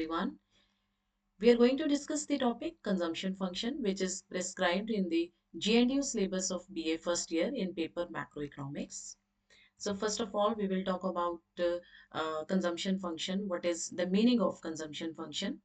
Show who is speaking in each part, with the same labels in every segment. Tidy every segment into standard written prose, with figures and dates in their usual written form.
Speaker 1: everyone. We are going to discuss the topic consumption function, which is prescribed in the GNDU syllabus of BA first year in paper macroeconomics. So first of all, we will talk about consumption function. What is the meaning of consumption function?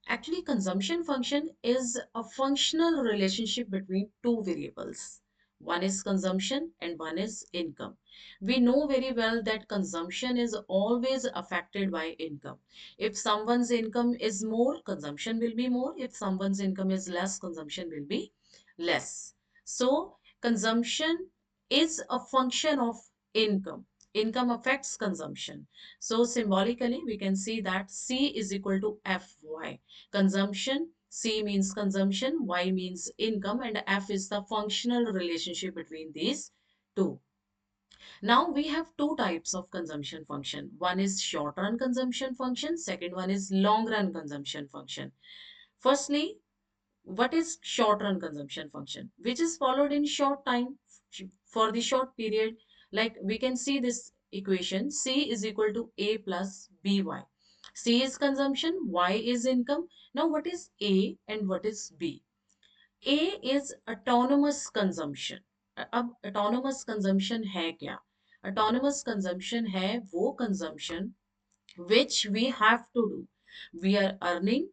Speaker 1: Actually, consumption function is a functional relationship between two variables. One is consumption and one is income. We know very well that consumption is always affected by income. If someone's income is more, consumption will be more. If someone's income is less, consumption will be less. So, consumption is a function of income. Income affects consumption. So, symbolically, we can see that C is equal to Fy. Consumption, C means consumption, Y means income, and F is the functional relationship between these two. Now we have two types of consumption function. One is short run consumption function, second one is long run consumption function. Firstly, what is short run consumption function? Which is followed in short time for the short period. Like we can see this equation, C is equal to A plus BY. C is consumption, Y is income. Now what is A and what is B? A is autonomous consumption. अब autonomous consumption है क्या? Autonomous consumption है वो consumption which we have to do. We are earning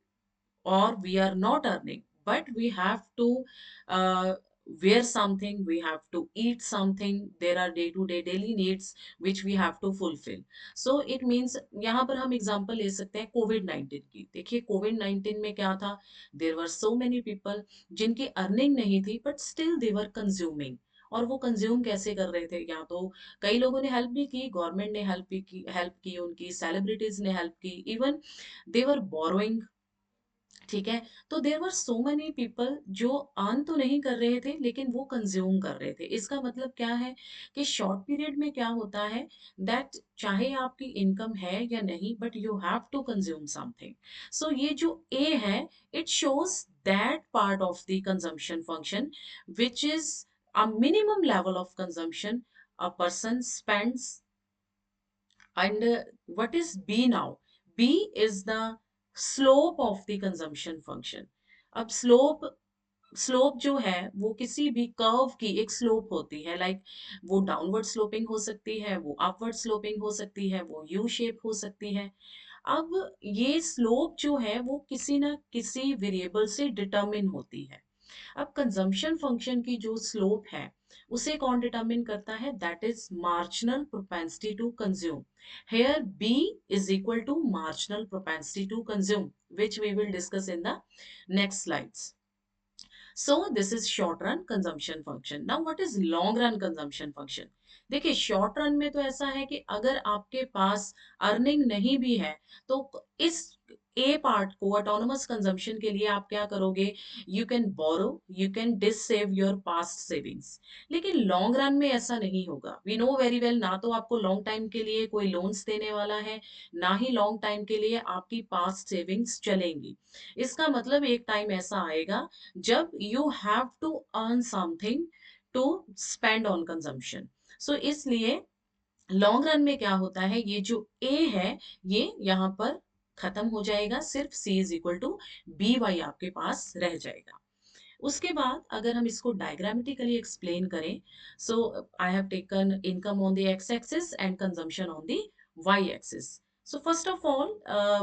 Speaker 1: or we are not earning, but we have to uh, wear something, we have to eat something. There are day to day daily needs which we have to fulfill. So it means यहाँ पर हम example ले सकते हैं Covid 19 की. देखिए Covid 19 में क्या था, देर वर सो मेनी पीपल जिनकी अर्निंग नहीं थी but still they were consuming. और वो कंज्यूम कैसे कर रहे थे, या तो कई लोगों ने हेल्प भी की, गवर्नमेंट ने हेल्प की उनकी, सेलिब्रिटीज ने हेल्प की, इवन दे वर बोरोइंग. ठीक है. तो there were so many people जो अर्न तो नहीं कर रहे थे लेकिन वो कंज्यूम कर रहे थे. इसका मतलब क्या है कि शॉर्ट पीरियड में क्या होता है दैट चाहे आपकी इनकम है या नहीं but you have to consume something. So ये जो ए है, it shows that part of the consumption function which is a minimum level of consumption a person spends. And what is B now? B is the slope of the consumption function. अब slope जो है वो किसी भी curve की एक slope होती है. लाइक वो डाउनवर्ड स्लोपिंग हो सकती है, वो अपवर्ड स्लोपिंग हो सकती है, वो यू शेप हो सकती है. अब ये स्लोप जो है वो किसी ना किसी वेरिएबल से डिटरमिन होती है. अब कंजम्पशन फंक्शन की जो स्लोप है उसे कौन डिटरमिन करता है? That is marginal propensity to consume. Here B is equal to marginal propensity to consume, which we will discuss in the next slides. So this is short run consumption function. Now what is long run consumption function? देखिए short run में तो ऐसा है कि अगर आपके पास earning नहीं भी है तो इस ए पार्ट को ऑटोनोमस कंजम्पशन के लिए आप क्या करोगे? You can borrow, you can dissave your past savings. लेकिन लॉन्ग रन में ऐसा नहीं होगा. वी नो वेरी वेल, ना तो आपको लॉन्ग टाइम के लिए कोई लोन्स देने वाला है, ना ही लॉन्ग टाइम के लिए आपकी पास्ट सेविंग्स चलेंगी. इसका मतलब एक टाइम ऐसा आएगा जब you have to earn something to spend on consumption. So इसलिए लॉन्ग रन में क्या होता है, ये जो ए है ये यहाँ पर खत्म हो जाएगा, सिर्फ C is equal to B Y आपके पास रह जाएगा. उसके बाद अगर हम इसको डायग्रामेटिकली एक्सप्लेन करें, so I have taken income on the X axis and consumption on the Y axis. So first of all,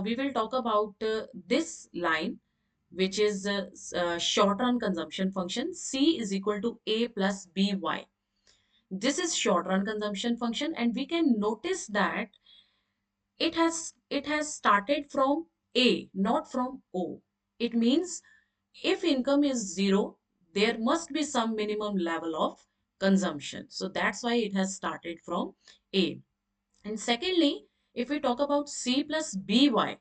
Speaker 1: we will talk about this line which is short run consumption function. C is equal to A plus BY. This is short run consumption function and we can notice that it has started from A, not from O. It means if income is zero, there must be some minimum level of consumption. So that's why it has started from A. And secondly, if we talk about C plus BY,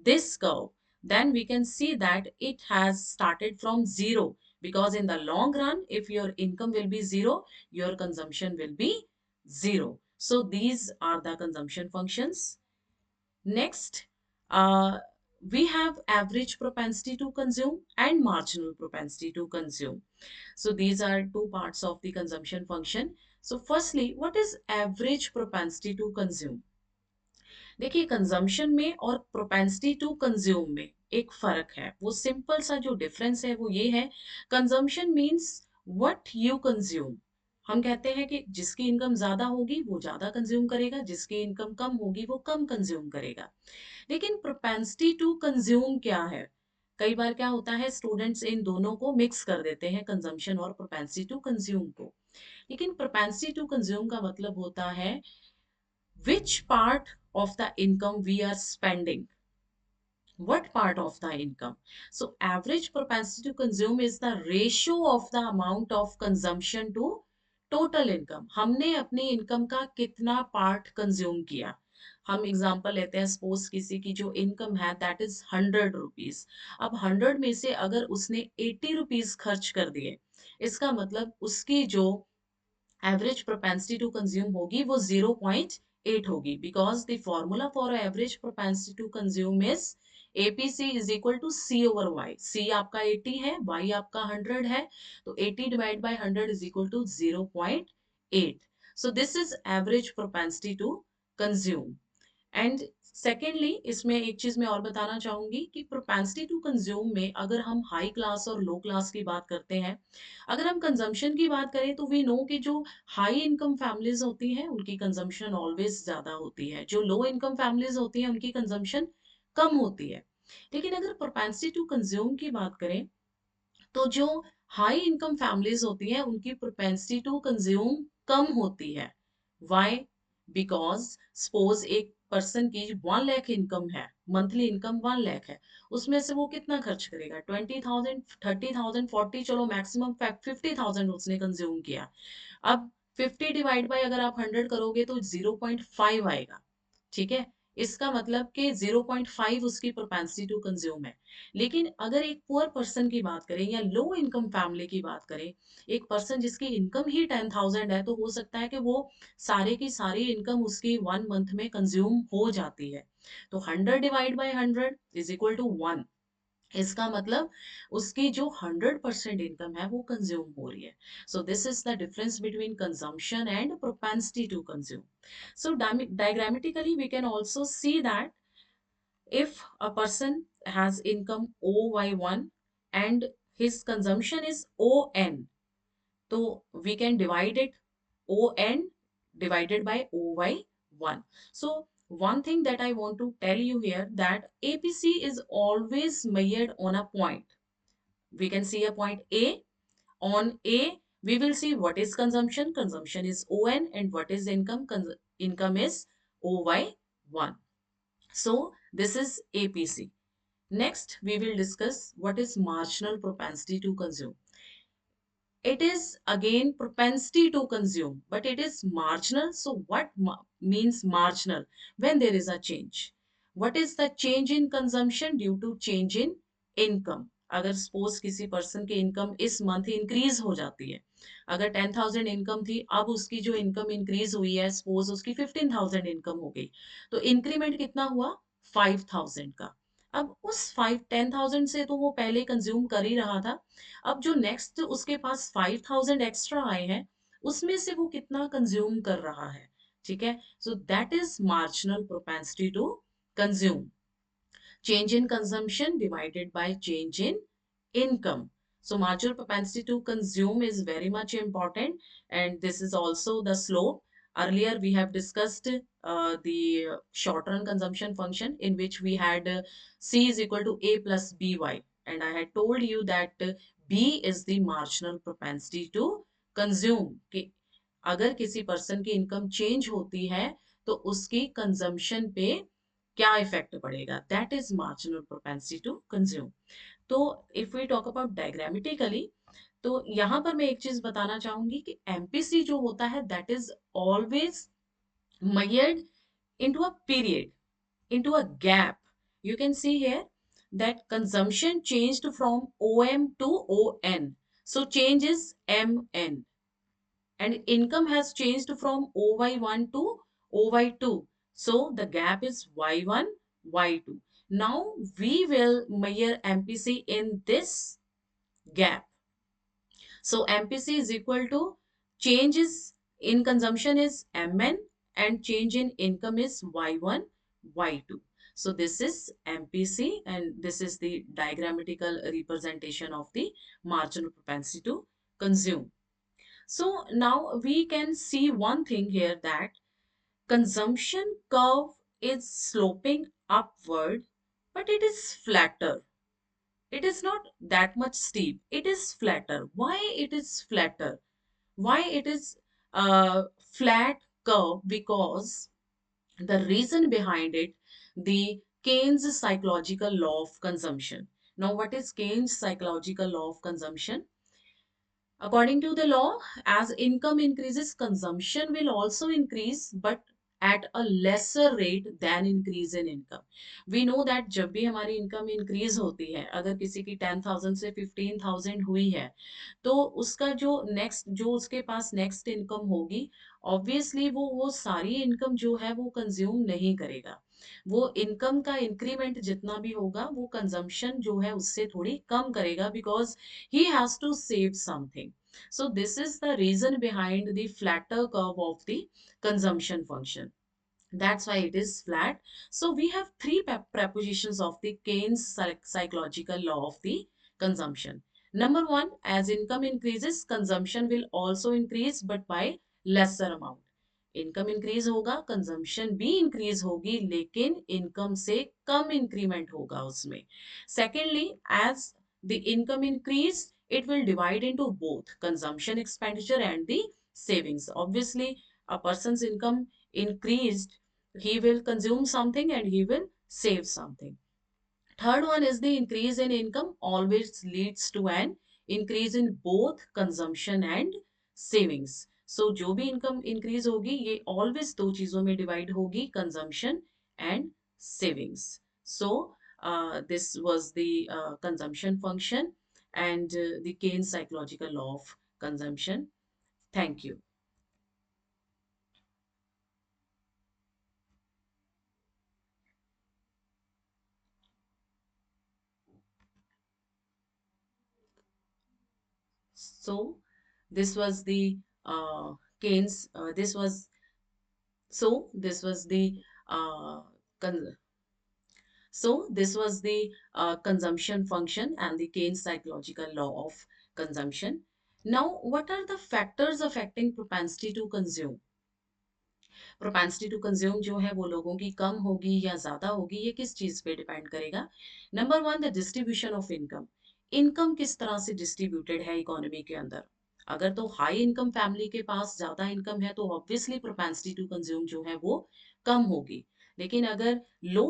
Speaker 1: this curve, then we can see that it has started from zero, because in the long run, if your income will be zero, your consumption will be zero. So these are the consumption functions. Next, we have average propensity to consume and marginal propensity to consume. So these are two parts of the consumption function. So firstly, what is average propensity to consume? देखिए consumption में और propensity to consume में एक फर्क है। वो simple सा जो डिफरेंस है वो ये है, consumption means what you consume. हम कहते हैं कि जिसकी इनकम ज्यादा होगी वो ज्यादा कंज्यूम करेगा, जिसकी इनकम कम होगी वो कम कंज्यूम करेगा। लेकिन प्रोपेंसिटी टू कंज्यूम क्या है? कई बार क्या होता है, स्टूडेंट्स इन दोनों को मिक्स कर देते हैं, कंजम्पशन और प्रोपेंसिटी टू कंज्यूम को। लेकिन प्रोपेंसिटी टू कंज्यूम का मतलब होता है which part of the income we are spending, what part of the income. So average propensity to consume is the ratio of the amount of consumption to total income. हमने अपनी income का कितना part consume किया। हम example लेते हैं, suppose किसी की जो इनकम है दैट इज 100 रुपीज। अब 100 में से अगर उसने 80 रुपीज खर्च कर दिए, इसका मतलब उसकी जो एवरेज प्रोपेंसिटी टू कंज्यूम होगी वो 0.8 होगी, because the formula for average propensity to consume is APC is equal to C over Y. C आपका 80 है, वाई आपका 100 है, तो 80 divide by 100 is equal to 0.8। So this is average propensity to consume. And secondly इसमें एक चीज मैं और बताना चाहूंगी कि प्रोपेंसिटी टू कंज्यूम में अगर हम हाई क्लास और लो क्लास की बात करते हैं, अगर हम कंजम्पशन की बात करें तो वी नो कि जो हाई इनकम फैमिलीज होती हैं उनकी कंजम्पशन ऑलवेज ज्यादा होती है, जो लो इनकम फैमिलीज होती हैं उनकी कंजम्पशन कम होती है। लेकिन अगर प्रोपेंसिटी टू कंज्यूम की बात करें तो जो हाई इनकम फैमिलीज होती हैं उनकी प्रोपेंसिटी टू कंज्यूम कम होती है। वाई? बिकॉज सपोज एक पर्सन की 1 लाख इनकम है, मंथली इनकम 1 लाख है, उसमें से वो कितना खर्च करेगा? 20,000, 30,000, 40, चलो मैक्सिमम 50,000 उसने कंज्यूम किया। अब 50 डिवाइड बाय अगर आप 100 करोगे तो 0.5 आएगा। ठीक है, इसका मतलब कि 0.5 उसकी प्रोपेंसिटी टू कंज्यूम है। लेकिन अगर एक पुअर पर्सन की बात करें या लो इनकम फैमिली की बात करें, एक पर्सन जिसकी इनकम ही 10,000 है, तो हो सकता है कि वो सारे की सारी इनकम उसकी 1 मंथ में कंज्यूम हो जाती है। तो 100 divide by 100 is equal to 1। इसका मतलब उसकी जो 100% इनकम है वो कंज्यूम हो रही है। So this is the difference between consumption and propensity to consume. So diagrammatically we can also see that if a person has income OY1 and his consumption is ON, so we can divide it ON divided by OY1. So one thing that I want to tell you here, that APC is always measured on a point. We can see a point A. On A, we will see what is consumption. Consumption is ON, and what is income. Income is OY1. So this is APC. Next, we will discuss what is marginal propensity to consume. It is again propensity to consume, but it is marginal. So what means marginal? When there is a change. What is the change in consumption due to change in income? अगर suppose किसी person की income इस month increase हो जाती है, अगर 10,000 income थी, अब उसकी जो इनकम इंक्रीज हुई है, सपोज उसकी 15,000 इनकम हो गई, तो इंक्रीमेंट कितना हुआ? 5,000 का। अब उस 10,000 से तो वो पहले कंज्यूम कर ही रहा था, अब जो नेक्स्ट उसके पास 5,000 एक्स्ट्रा आए हैं, उसमें से वो कितना कंज्यूम कर रहा है। ठीक है, so that is marginal propensity to consume. Change in consumption divided by change in income. So marginal propensity to consume is very much important, and this is also the slope. Earlier we have discussed the short run consumption function, in which we had C is equal to A plus BY, and I had told you that B is the marginal propensity to consume, कि अगर किसी person की income change होती है तो उसकी consumption पे क्या इफेक्ट पड़ेगा, that is marginal propensity to consume. तो if we talk about diagrammatically, तो यहाँ पर मैं एक चीज बताना चाहूंगी कि एमपीसी जो होता है that is always measured into a period, into a gap. You can see here that consumption changed from OM to ON. So change is MN. And income has changed from OY1 to OY2. So the gap is Y1, Y2. Now we will measure MPC in this gap. So MPC is equal to changes in consumption is MN and change in income is Y1, Y2. So this is MPC and this is the diagrammatical representation of the marginal propensity to consume. So now we can see one thing here, that consumption curve is sloping upward, but it is flatter. It is not that much steep. It is flatter. Why it is flatter? Why it is a flat curve? Because the reason behind it, the Keynes psychological law of consumption. Now, what is Keynes psychological law of consumption? According to the law, as income increases, consumption will also increase, but at a lesser rate than increase in income. We know that जब भी हमारी income increase होती है, अगर किसी की 10,000 से 15,000 हुई है, तो उसका जो next, जो उसके पास next income होगी, obviously वो सारी income जो है वो consume नहीं करेगा. वो income का increment जितना भी होगा, वो consumption जो है उससे थोड़ी कम करेगा, because he has to save something. So this is the reason behind the flatter curve of the consumption function. That's why it is flat. So we have three prepositions of the Keynes psychological law of the consumption. Number one, as income increases, consumption will also increase, but by lesser amount. Income increase होगा, consumption भी increase होगी, लेकिन income से कम increment होगा उसमें. Secondly, as the income increase, it will divide into both consumption expenditure and the savings. Obviously, a person's income increased, he will consume something and he will save something. Third one is the increase in income always leads to an increase in both consumption and savings. So जो भी income increase होगी, ये always दो चीजों में divide होगी, consumption and savings. So this was the consumption function and the Keynes psychological law of consumption. Thank you. So this was the Keynes. This was the con- this was the consumption function and the Keynes psychological law of consumption. Now, what are the factors affecting propensity to consume? Propensity to consume जो है वो लोगों की कम होगी या ज्यादा होगी, ये किस चीज पे डिपेंड करेगा? Number one, the distribution of income. Income किस तरह से डिस्ट्रीब्यूटेड है इकोनॉमी के अंदर? अगर तो हाई इनकम फैमिली के पास ज्यादा इनकम है, तो ऑब्वियसली प्रोपेंसिटी टू कंज्यूम जो है वो कम होगी. लेकिन अगर लो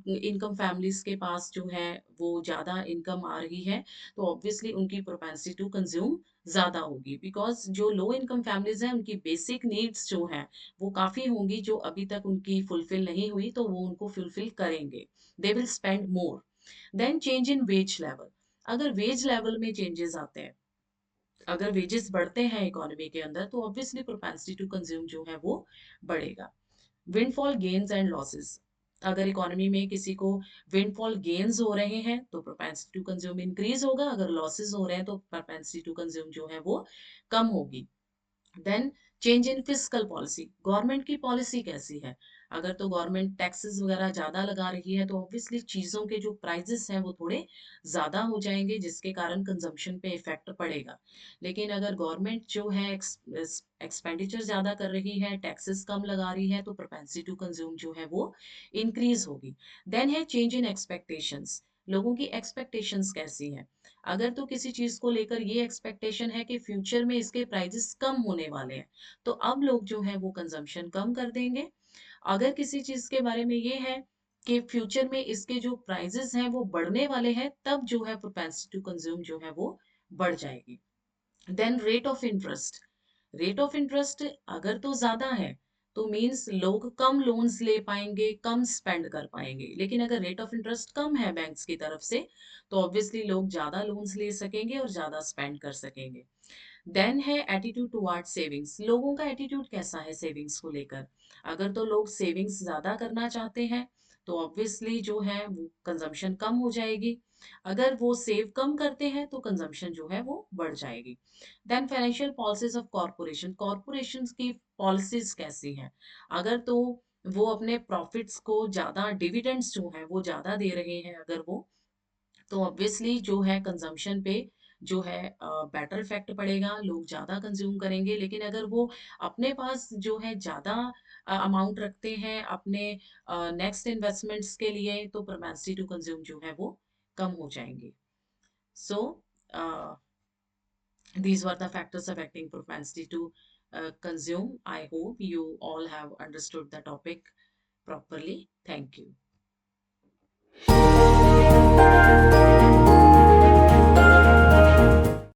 Speaker 1: इनकम फैमिलीज के पास जो है वो ज्यादा इनकम आ रही है, तो ऑब्वियसली उनकी प्रोपेंसिटी टू कंज्यूम ज्यादा होगी, बिकॉज जो लो इनकम फैमिलीज हैं उनकी बेसिक नीड्स जो है वो काफ़ी होंगी जो अभी तक उनकी फुलफिल नहीं हुई, तो वो उनको फुलफिल करेंगे. They will spend more. Then change in wage level. अगर वेज लेवल में चेंजेस आते हैं, अगर वेजेस बढ़ते हैं इकोनॉमी के अंदर, तो ऑब्वियसली प्रोपेंसिटी टू कंज्यूम जो है वो बढ़ेगा. Windfall gains and losses. अगर इकोनॉमी में किसी को विंडफॉल गेन्स हो रहे हैं, तो प्रोपेंसिटी टू कंज्यूम इंक्रीज होगा. अगर लॉसेस हो रहे हैं, तो प्रोपेंसिटी टू कंज्यूम जो है वो कम होगी. Then change in fiscal policy. Government की पॉलिसी कैसी है? अगर तो गवर्नमेंट टैक्सेस वगैरह ज्यादा लगा रही है, तो ऑब्वियसली चीजों के जो प्राइजेस हैं वो थोड़े ज्यादा हो जाएंगे, जिसके कारण कंजम्पशन पे इफेक्ट पड़ेगा. लेकिन अगर गवर्नमेंट जो है एक्सपेंडिचर ज्यादा कर रही है, टैक्सेस कम लगा रही है, तो प्रोपेंसिटी टू कंज्यूम जो है वो इंक्रीज होगी. देन है चेंज इन एक्सपेक्टेशंस. लोगों की एक्सपेक्टेशंस कैसी है? अगर तो किसी चीज को लेकर ये एक्सपेक्टेशन है कि फ्यूचर में इसके प्राइजेस कम होने वाले हैं, तो अब लोग जो है वो कंजम्पशन कम कर देंगे. अगर किसी चीज के बारे में ये है कि फ्यूचर में इसके जो प्राइजेस हैं वो बढ़ने वाले हैं, तब जो है प्रोपेंसिटी टू कंज्यूम जो है वो बढ़ जाएगी. Then rate of interest. Rate of interest अगर तो ज्यादा है, तो मीन्स लोग कम लोन्स ले पाएंगे, कम स्पेंड कर पाएंगे. लेकिन अगर रेट ऑफ इंटरेस्ट कम है बैंक्स की तरफ से, तो ऑब्वियसली लोग ज्यादा लोन्स ले सकेंगे और ज्यादा स्पेंड कर सकेंगे. देन है एटीट्यूड टुवर्ड सेविंग्स. लोगों का एटीट्यूड कैसा है सेविंग्स को लेकर? अगर तो लोग सेविंग्स ज्यादा करना चाहते हैं, तो ऑब्वियसली जो है वो कंजम्पशन कम हो जाएगी. अगर वो सेव कम करते हैं, तो कंजम्पशन जो है वो बढ़ जाएगी. Then financial policies of corporation. Corporation की पॉलिसीज कैसी हैं? अगर तो वो अपने प्रॉफिट्स को ज़्यादा, डिविडेंड्स जो हैं वो ज़्यादा दे रहे हैं अगर वो, तो ऑब्वियसली जो है कंजम्पशन पे जो है बेटर इफेक्ट पड़ेगा, लोग ज़्यादा कंज्यूम करेंगे। लेकिन अगर वो अपने पास जो है ज़्यादा अमाउंट रखते हैं अपने नेक्स्ट इन्वेस्टमेंट्स के लिए, तो प्रोपेंसिटी टू कंज्यूम जो है वो कम हो जाएंगे। सो these were the factors affecting propensity to consume. I hope you all have understood the topic properly. Thank you.